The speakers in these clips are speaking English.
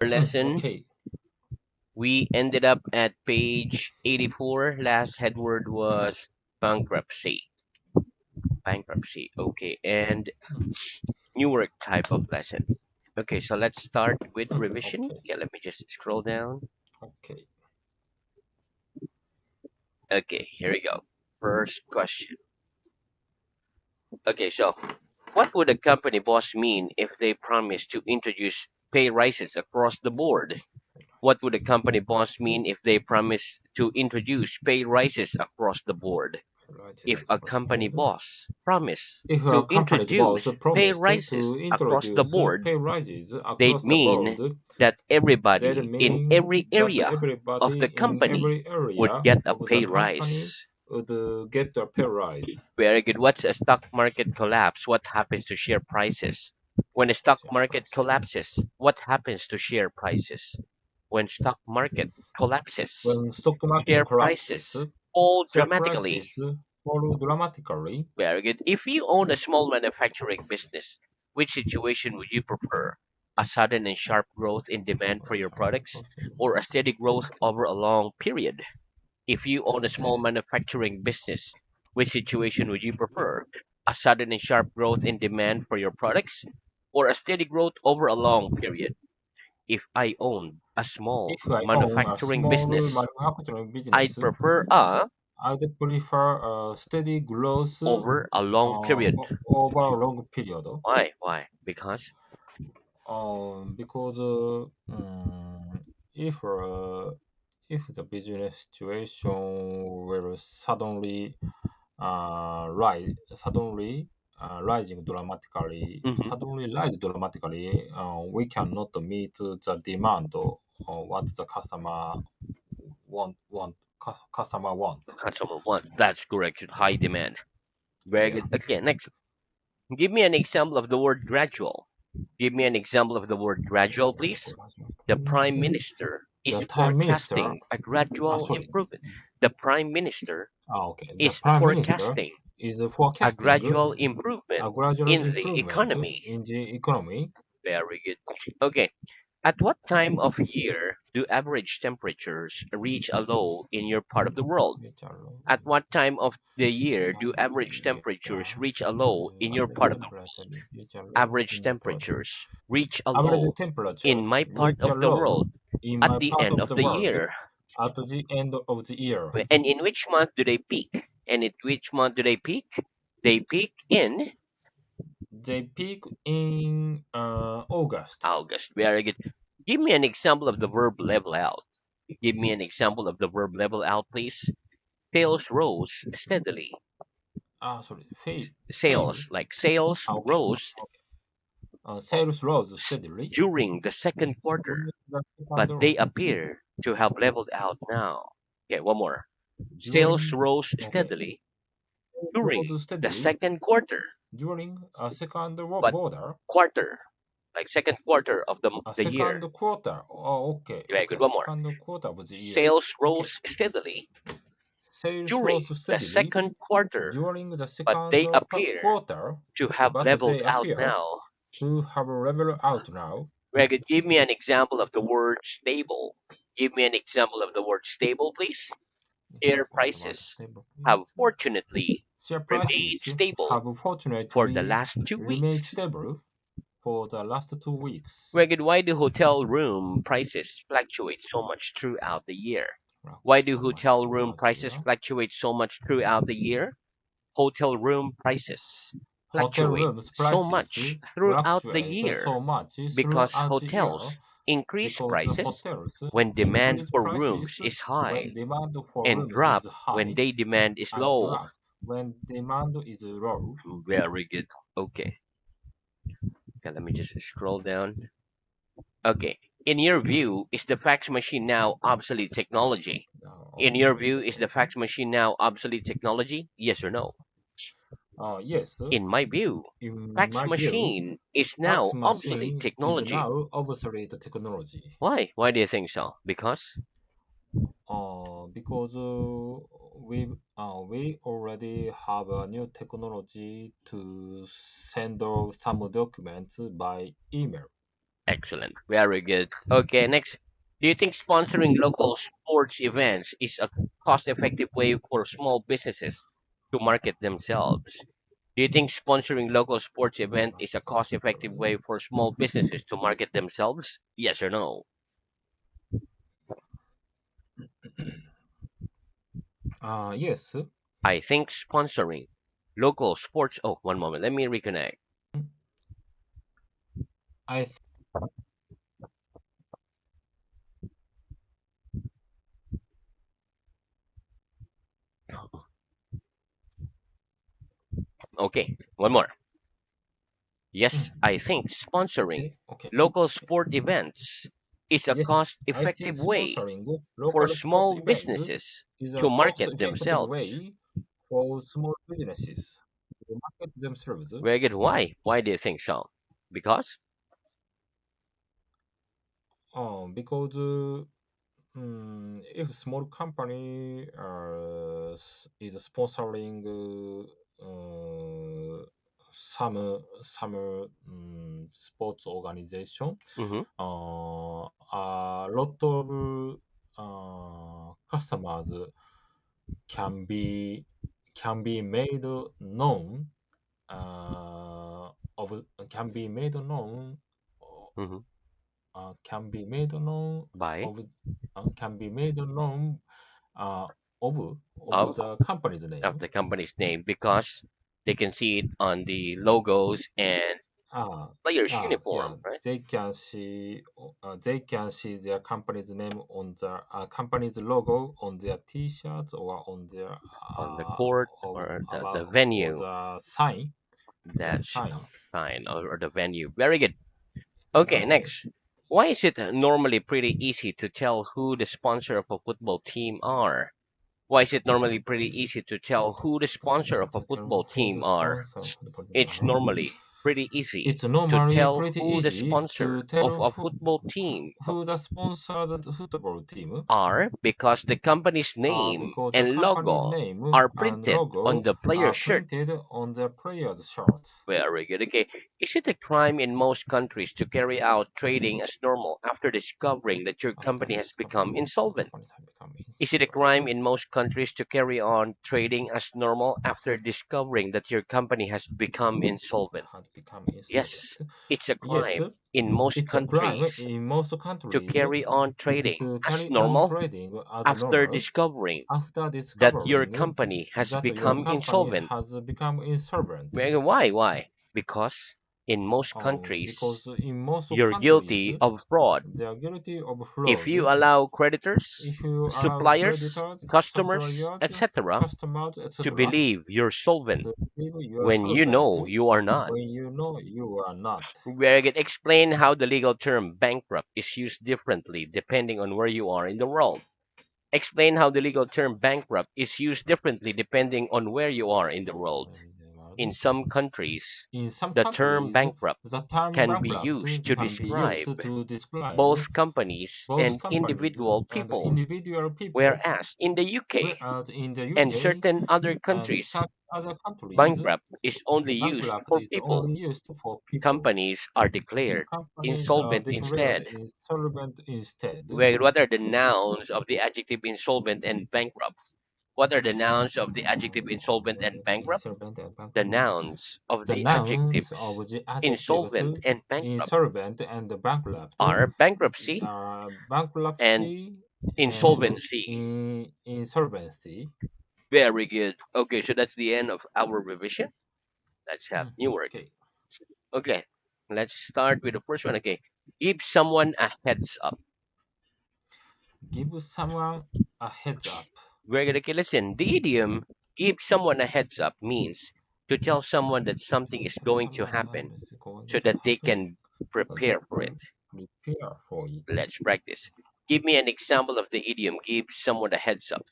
lesson. Okay. We ended up at page 84. Last headword was bankruptcy. Bankruptcy. Okay. And Mm, newer type of lesson. Okay, so let's start with revision. Okay. Okay, let me just scroll down. Okay. Okay, here we go. First question. Okay, so what would a company boss mean if they promise to introduce pay rises across the board? What would a company boss mean if they promise to introduce pay rises across the board? Right If that a across the company board. boss promise If a to company's boss introduce pay promised to rises across the introduce board, pay rises they'd across the mean board, that that everybody in mean every that area of everybody the in company every would area get a of the pay company rise. would get a pay rise. Very good. What's a stock market collapse? What happens to share prices? When a stock Share market price. collapses, what happens to share prices? When stock market collapses, When stock market share collapses, prices fall share dramatically. prices fall dramatically. Very good. If you own a small manufacturing business, which situation would you prefer? A sudden and sharp growth in demand for your products or a steady growth over a long period? If you own a small manufacturing business, which situation would you prefer? A sudden and sharp growth in demand for your products or a steady growth over a long period? If I own a small If I own a manufacturing small business, manufacturing I'd business, prefer a I would prefer a steady growth over a long period. over a long period. Why? Why? Because Because if the business situation will suddenly rising dramatically, mhm, we cannot meet the demand what the customer want. customer wants. That's correct. High demand. Very Yeah. good. Okay, next. Give me an example of the word gradual. Give me an example of the word gradual, please. The Prime Minister is The Prime Minister, forecasting a gradual sorry. improvement. The Prime Minister Okay. The is Prime Minister forecasting is a forecasting gradual improvement a gradual in the improvement economy. in the economy. Very good. Okay. At what time of year do average temperatures reach a low in your part of the world? Which are low At in what time of the year do time of the average year. temperatures reach a low in your Average part of the temperature is which are low average in my part. temperatures reach a Average low temperature in my part which of are the low world in at my the part end of of the the world year? at the end of the year. And in which month do they peak? And in which month do they peak? They peak in They peak in August. August. Very good. Give me an example of the verb level out. Give me an example of the verb level out, please. Sales rose steadily. Sorry, fail. Sales, like sales Okay. rose Sales rose steadily during the second quarter, during the second but they row. appear to have leveled out now. Okay, one more. Sales During rose okay, steadily sales during rose the steadily second quarter, during a second but border. quarter, like second quarter of A the second year. quarter. Oh, okay, Very good. okay. One more. Second quarter of the year. Sales Okay. rose steadily Sales during rose the steadily second quarter, during the but second they appear quarter, to have but leveled they out appear now. to have leveled out now. Very good. Give me an example of the word stable. Give me an example of the word stable, please. Share Example of the word prices stable, have please. fortunately Share remained prices stable have for the fortunately last two remained weeks. stable for the last 2 weeks. Very good. Why do hotel room prices fluctuate so much throughout the year? Why Fluctuate do so much hotel room throughout the prices year. fluctuate so much throughout the year? Hotel room prices Hotel fluctuate rooms so prices much throughout the fluctuate year so much because throughout the year hotels increase because prices hotels when demand increase for rooms prices is when high demand for and rooms drop is when high they demand is and low. drop when demand is low. Very good. Okay. Okay, let me just scroll down. Okay. In your view, is the fax machine now obsolete technology? In your Obsolete view, is the technology. fax machine now obsolete technology? Yes or no? Yes, In my view, in fax my view, machine is fax now obsolete machine is technology. now obsolete technology. Why? Why do you think so? Because Because we already have a new technology to send some documents by email. Excellent. Very good. Okay, next. Do you think sponsoring local sports events is a cost-effective way for small businesses to market themselves? Do you think sponsoring local sports event is a cost-effective way for small businesses to market themselves? Yes or no? Yes. I think sponsoring local sports. Oh, one moment. Let me reconnect. I th- Okay, one more. Yes, mm, I think sponsoring okay, okay, local okay. sport events is a Yes, I cost-effective think way sponsoring for local sport small events businesses is a to market cost-effective themselves. way for small businesses to market themselves. Very good. Why? Why do you think so? Because? Because if small company is sponsoring some sports organization, Hmm. a lot of customers can be can be made known of can be made known Hmm. can be made known By of can be made known uh, of of the company's of name. the company's name because they can see it on the logos and players' Yeah, uniform, right? they can see their company's name on the company's logo on their T-shirts or on their On the court of or the about or venue the sign. Yeah, that's sign. fine or the venue. Very good. Okay, Okay. next. Why is it normally pretty easy to tell who the sponsor of a football team are? Why is it normally pretty easy to tell who the Pretty sponsor easy of a to tell football who team the are? sponsor of the project It's are. normally pretty easy It's to normally tell pretty who the easy sponsor to of tell a football team who the sponsored football team are because the company's are name because the and company's logo name are and printed on logo the are player's shirt. printed on the player's shirts. Very good. Okay. Is it a crime in most countries to carry out trading as normal after discovering that your After company has become discovering that insolvent? companies have become Is it a insolvent, crime in most countries to carry on trading as normal after discovering that your company has become insolvent? had become Yes, insolvent. it's a Yes, crime in most it's a crime countries in most to countries carry on trading to as carry on normal trading as after normal discovering after that your discovering company has that your become company insolvent. has become insolvent. Why? Why? Because in most Because countries, in most you're countries, guilty of fraud. they are guilty of If you fraud allow creditors, if you allow suppliers, creditors, customers, suppliers, etc., customers, to etc., believe you're solvent to believe you are when you solvent know you are not. when you know you are not. Where I can explain how the legal term bankrupt is used differently depending on where you are in the world. Explain how the legal term bankrupt is used differently depending on where you are in the world. In some countries, In some the term countries, bankrupt the term can be bankrupt used to can be used describe to describe both companies both and companies individual and people, individual people, whereas in the UK whereas in the and UK certain other and countries, some other countries, bankrupt is only used bankrupt for is people. only used for people. Companies are declared Companies are insolvent declared instead. insolvent instead. What are the nouns of the adjective insolvent and bankrupt? What are the nouns of the adjective insolvent and bankrupt? Insolvent and The bankrupt. nouns of The the nouns adjectives of the adjectives insolvent and bankrupt insolvent and bankrupt are bankruptcy are and bankruptcy and insolvency. insolvency. Very good. Okay, so that's the end of our revision. Let's have new word. Okay. Okay, let's start with the first one. Okay, give someone a heads up. Give someone a heads up. Very good. Okay, listen. The idiom "give someone a heads up" means to tell someone that something is Tell going to someone that happen is going so to that they happen can so they prepare for it. can prepare for it. Let's practice. Give me an example of the idiom "give someone a heads up."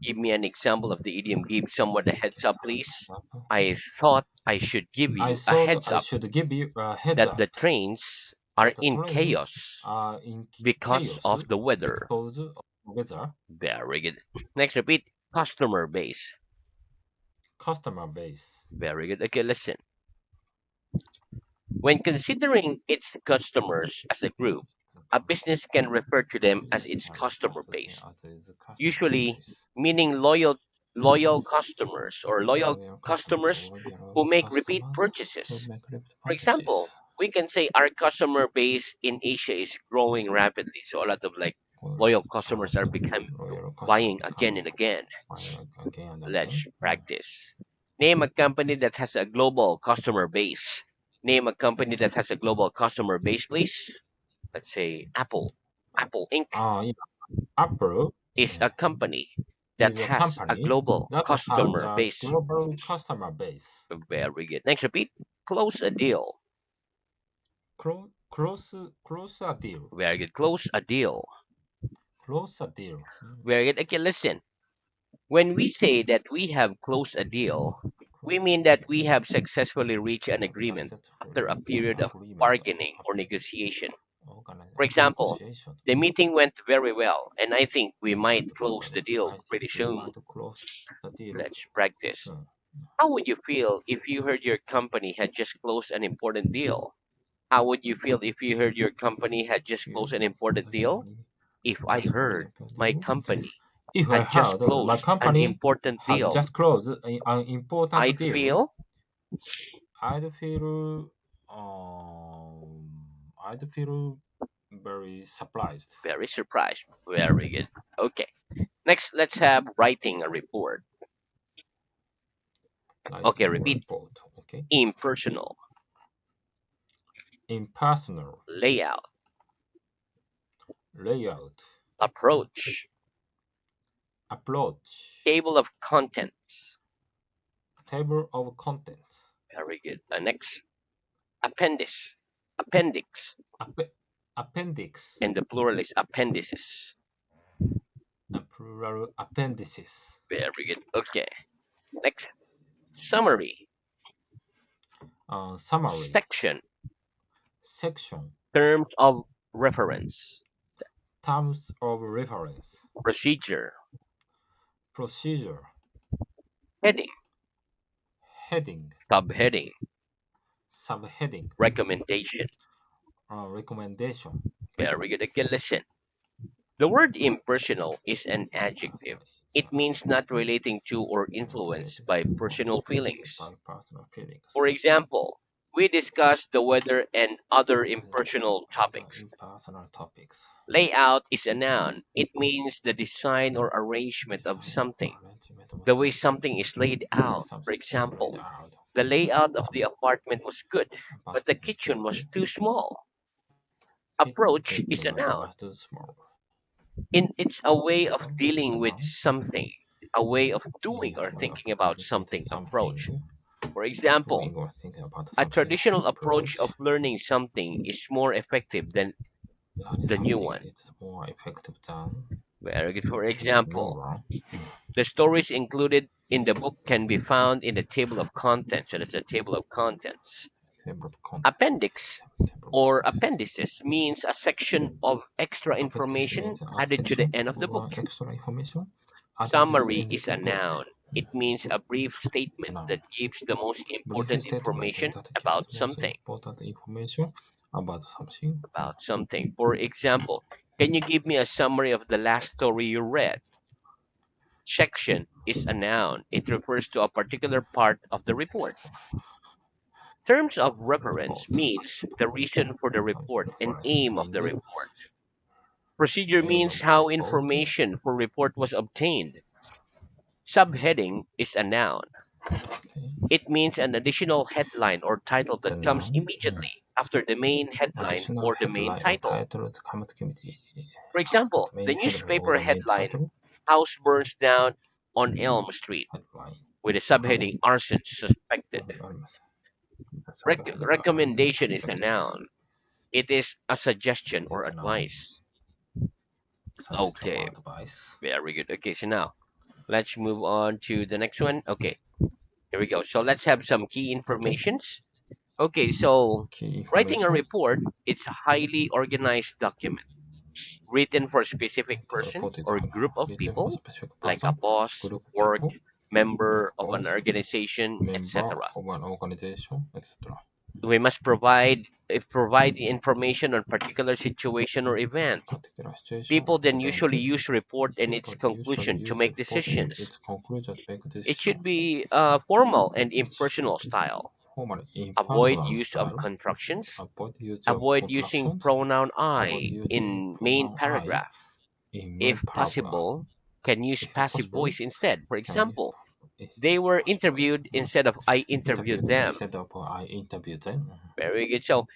Give me an example of the idiom "give someone a heads up," please. I thought I should give I you a thought heads I up should give you a heads that the up trains are that the in trains chaos are in because chaos of the weather. because of weather. Very good. Next, repeat. Customer base. Customer base. Very good. Okay, listen. When considering its customers as a group, a business can refer to them as Business its can refer customer to them base, as its customer usually base. meaning loyal customers or loyal Loyal customers customers or who loyal make repeat customers who purchases. make repeat For example, purchases. we can say our customer base in Asia is growing rapidly, so a lot of like Or loyal a customers lot are of become loyal customers buying again become and again. again and again. Let's practice. Name a company that has a global customer base. Name a company that has a global customer base, please. Let's say Apple. Apple Inc. Yeah, Apple is a company that is a has a company global that has customer a base. global customer base. Very good. Next, repeat. Close a deal. Close a deal. Very good. Close a deal. Close a deal. Very good. Okay, listen. When we say that we have closed a deal, we Close a mean that deal. we have successfully reached We an have agreement successfully after a reached an period of agreement bargaining or negotiation. For of example, negotiation. the meeting went very well, and I think we Meeting might went very close the well. deal I think pretty we soon. might close the deal Let's practice. soon. How would you feel if you heard your company had just closed an important deal? How would you feel if you heard your company had just Feel closed an that important the deal? company If I just closed heard a my deal. company If I had just heard my closed an company important had deal, just closed an important I'd deal, feel I'd feel um, I'd feel very surprised. very surprised. Very good. Okay. Next, let's have writing a report. Okay, Writing a repeat. report. Okay. Impersonal. Impersonal Layout. layout, Approach. approach, Table of contents. table of contents, Very good. Next, appendix. Appendix. appe- appendix, And the plural is appendices. plural appendices, Very good. Okay. Next, summary. summary, Section. section, Terms of reference. terms of reference, Procedure. procedure, Heading. heading, Subheading. subheading, Recommendation. recommendation. Okay. Very good. Okay, listen. The word impersonal is an Okay, adjective. it's an It means adjective. not relating to or Not influenced related by to or personal influenced feelings. by personal For feelings. example, we discussed the weather and other impersonal Other topics. impersonal topics. Layout is a noun. It means the design or arrangement of Design or something, arrangement of the way something. something is laid The way out. For something is laid example, out. the For example, layout of the apartment was good, but the apartment was kitchen good. was too small. Approach Kitchen is a noun. was too small. It's a way of It's a dealing with noun. something, a way of doing It's or a way of thinking about dealing with something. Approach. something, For example, doing or thinking about a something. traditional approach Approach. of learning something is more effective than Learning the new something one. is more effective than Very good. For the new example, one. the stories included in the book can be found in the table of contents. So that's a table of contents. Table of content. Appendix Table of or content. appendices means a section of extra Appendix information means a added to the section end of the of book. extra information added to the Summary end of is the a book. noun. It means a brief It's a statement noun. that gives the most Brief important statement information that gives about most something. important information about something. About something. For example, can you give me a summary of the last story you read? Section is a noun. It refers to a particular part of the report. Terms of reference Report. means the reason for the Terms of report and reference aim of means the report. Procedure aim means of the how report. information for report was obtained. Subheading is a noun. Okay. It means an additional headline or title It's a that comes noun. immediately after the main headline Additional or the main headline or title. title to come to committee For after example, the main the headline or newspaper the main headline, title. House burns down on Elm Street, Headline. with a House subheading Arson Suspected. almost the subheading Recommendation is a suspected. noun. It is a suggestion or It's a noun. advice. Suggestion Okay, or advice. very good. Okay, so now let's move on to the next one. Okay, here we go. So let's have some key Okay. informations. Okay, so Key writing a information. report, it's a highly organized document written for a specific The person report is or group of written for a people, specific like a person, boss, group of work, people, like member a of an boss, organization, member etc. of an organization, etc. We must provide the information on particular situation or event. particular situation People or then event. usually use report and its People usually conclusion to use make report in decisions. its conclusion to make a It decision. should be formal and It should impersonal be style. formal Avoid impersonal use of style. contractions. Avoid use of Avoid using contractions. pronoun Avoid I using in main pronoun I paragraph. in main If paragraph. possible, can use If passive possible, voice instead. For can you example, is they were possible is interviewed instead of I interviewed interviewed them. instead of I interviewed them. Very good. So,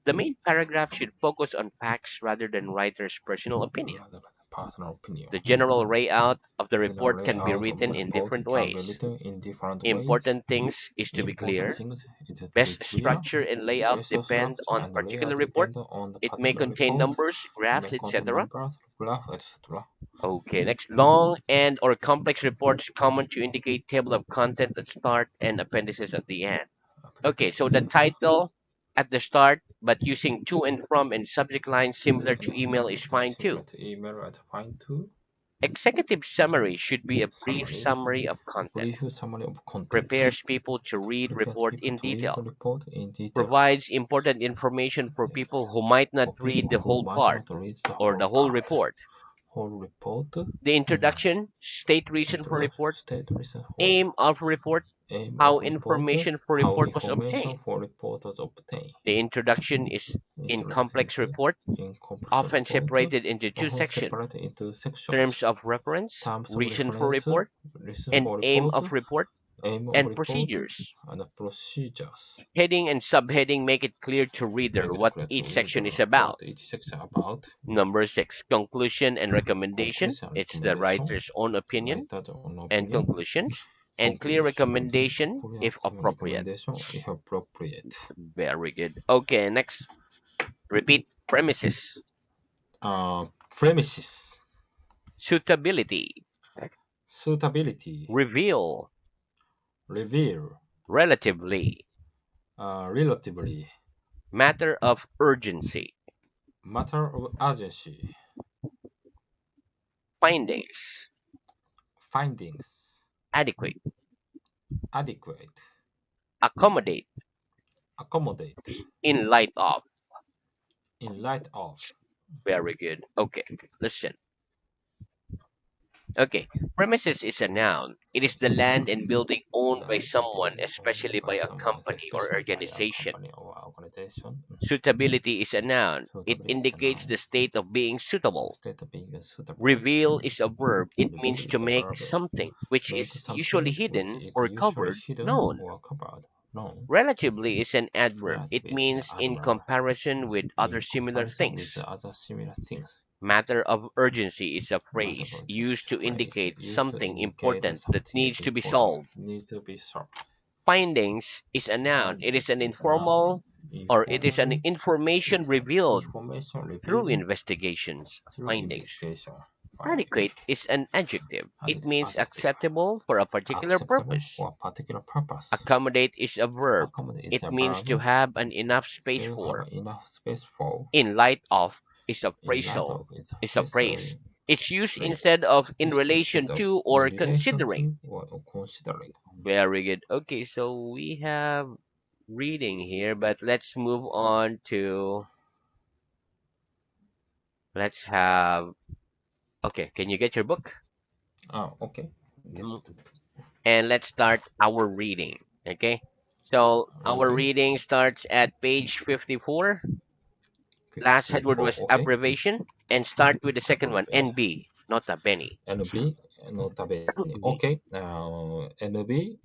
the main paragraph should focus on facts rather than writer's personal opinion. Rather than a personal opinion. The general layout of the General report can be layout of written the in report different can be ways. written in different ways. Important things is to be Important clear. things is to be Best clear. structure and layout Basic depend structure on and particular layout report. depend on the It may particular contain report. numbers, It graphs, may contain etc. numbers, graph, etc. Okay, next, long and or complex reports common to indicate table of content at start and appendices at the end. Okay, so Appendices. the title at the start, but using to and from and subject lines To similar and to email is subject line fine similar too. to email at fine to Executive summary should be a brief summary. summary of content. Brief summary of contents. Prepares people to read Prepares report people in to read the detail. report in detail. Provides important information for people who might not For read people the who whole might part not read the or whole the whole part. report. Whole report. The Mm. introduction, state reason for report, State reason for aim of report, aim of how report, information for how report was information obtained. for report was obtained. The introduction is in Introduction complex is report, in complex often report, separated into two often sections: separated into sections. terms of reference, Terms of reason for reference, report, reason and for aim report, of report, aim of and report, procedures. and procedures. Heading and subheading make it clear to Make reader it what clear to each section reader is what about. each section about. Number six, conclusion and recommendation. Conclusion, It's the recommendation, writer's own opinion writer's own and opinion, conclusion, and clear conclusion, recommendation clear if appropriate. recommendation if appropriate. Very good. Okay, next, repeat premises. Premises, Suitability, suitability, reveal, reveal, relatively, relatively, matter of urgency, matter of urgency, findings, findings, adequate, adequate, accommodate, accommodate, in light of. in light of. Very good. Okay, listen. Okay, premises is a noun. It is the land and building owned by Land and someone, building owned especially by by a someone, company or especially by a organization. company or organization. Suitability is a noun. It Suitable is a indicates the noun. state of being suitable. State of being suitable. Reveal is a verb. It Reveal means to is a make verb. something which Make is usually something which hidden is or usually covered hidden known. or covered. No. Relatively is an adverb. It Relative is an means in adverb. comparison with other In similar comparison with things. the other similar things. Matter of urgency is a Matter phrase of used to phrase indicate used to something indicate important that something is needs to be important. solved. Needs to be solved. Findings is a noun. It is Findings an is a noun. informal or it is an Informal. information It's an revealed information through revealed investigations. through Findings. investigation. Findings. Adequate is an adjective. It means Adjective. acceptable for a particular Acceptable purpose. for a particular purpose. Accommodate is a verb. Accommodate is It a means to verb have an enough space to have for. enough space for. In light of is a In light phrasal. of its Is a phrasal phrase. It's used phrase instead of in is relation instead of to in or relation considering. to or considering. Very good. Okay, so we have reading here, but let's move on to let's have okay, can you get your book? Okay. Get Mhm. And let's start our reading. Okay. So our reading reading starts at page 54. Last headword 54. was Okay. abbreviation. And start with the second one, Abbreviation. NB, nota bene. NB, nota bene. Mhm. Okay. NB,